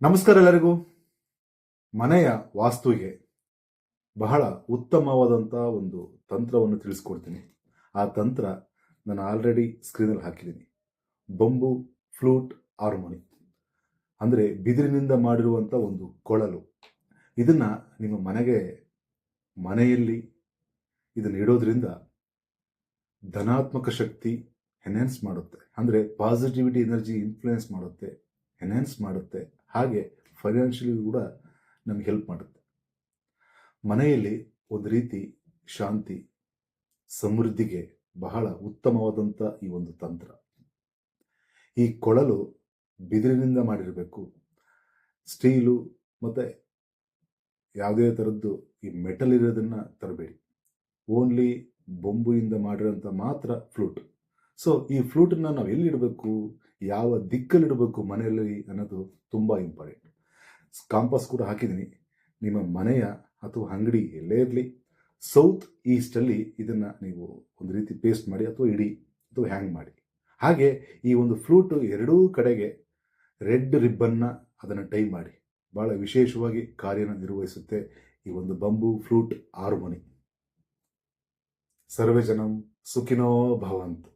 ನಮಸ್ಕಾರ ಎಲ್ಲರಿಗೂ. ಮನೆಯ ವಾಸ್ತುವಿಗೆ ಬಹಳ ಉತ್ತಮವಾದಂಥ ಒಂದು ತಂತ್ರವನ್ನು ತಿಳಿಸ್ಕೊಡ್ತೀನಿ. ಆ ತಂತ್ರ ನಾನು ಆಲ್ರೆಡಿ ಸ್ಕ್ರೀನಲ್ಲಿ ಹಾಕಿದ್ದೀನಿ. ಬಂಬು ಫ್ಲೂಟ್ ಹಾರ್ಮೋನಿ ಅಂದರೆ ಬಿದಿರಿನಿಂದ ಮಾಡಿರುವಂಥ ಒಂದು ಕೊಳಲು. ಇದನ್ನು ನಿಮ್ಮ ಮನೆಯಲ್ಲಿ ಇದನ್ನು ಇಡೋದ್ರಿಂದ ಧನಾತ್ಮಕ ಶಕ್ತಿ ಎನ್ಹ್ಯಾನ್ಸ್ ಮಾಡುತ್ತೆ, ಅಂದರೆ ಪಾಸಿಟಿವಿಟಿ ಎನರ್ಜಿ ಇನ್ಫ್ಲುಯೆನ್ಸ್ ಮಾಡುತ್ತೆ, ಎನ್ಹ್ಯಾನ್ಸ್ ಮಾಡುತ್ತೆ. ಹಾಗೆ ಫೈನಾನ್ಷಿಯಲಿ ಕೂಡ ನಮಗೆ ಹೆಲ್ಪ್ ಮಾಡುತ್ತೆ. ಮನೆಯಲ್ಲಿ ಒಂದು ರೀತಿ ಶಾಂತಿ ಸಮೃದ್ಧಿಗೆ ಬಹಳ ಉತ್ತಮವಾದಂಥ ಈ ಒಂದು ತಂತ್ರ. ಈ ಕೊಳಲು ಬಿದಿರಿನಿಂದ ಮಾಡಿರಬೇಕು. ಸ್ಟೀಲು ಮತ್ತು ಯಾವುದೇ ಥರದ್ದು ಈ ಮೆಟಲ್ ಇರೋದನ್ನು ತರಬೇಡಿ. ಓನ್ಲಿ ಬೊಂಬುಯಿಂದ ಮಾಡಿರೋಂಥ ಮಾತ್ರ ಫ್ಲೂಟ್. ಸೊ ಈ ಫ್ಲೂಟನ್ನು ನಾವು ಎಲ್ಲಿಡಬೇಕು, ಯಾವ ದಿಕ್ಕಲ್ಲಿಡಬೇಕು ಮನೆಯಲ್ಲಿ ಅನ್ನೋದು ತುಂಬ ಇಂಪಾರ್ಟೆಂಟ್. ಕಾಂಪಾಸ್ ಕೂಡ ಹಾಕಿದ್ದೀನಿ. ನಿಮ್ಮ ಮನೆಯ ಅಥವಾ ಅಂಗಡಿ ಎಲ್ಲೇ ಇರಲಿ, ಸೌತ್ ಈಸ್ಟಲ್ಲಿ ಇದನ್ನು ನೀವು ಒಂದು ರೀತಿ ಪೇಸ್ಟ್ ಮಾಡಿ ಅಥವಾ ಇಡಿ ಅಥವಾ ಹ್ಯಾಂಗ್ ಮಾಡಿ. ಹಾಗೆ ಈ ಒಂದು ಫ್ಲೂಟು ಎರಡೂ ಕಡೆಗೆ ರೆಡ್ ರಿಬ್ಬನ್ನ ಅದನ್ನು ಟೈ ಮಾಡಿ. ಭಾಳ ವಿಶೇಷವಾಗಿ ಕಾರ್ಯನ ನಿರ್ವಹಿಸುತ್ತೆ ಈ ಒಂದು ಬಂಬು ಫ್ಲೂಟ್ ಹಾರ್ಮೋನಿ. ಸರ್ವೇ ಜನಂ ಸುಖಿನೋ ಭವಂತು.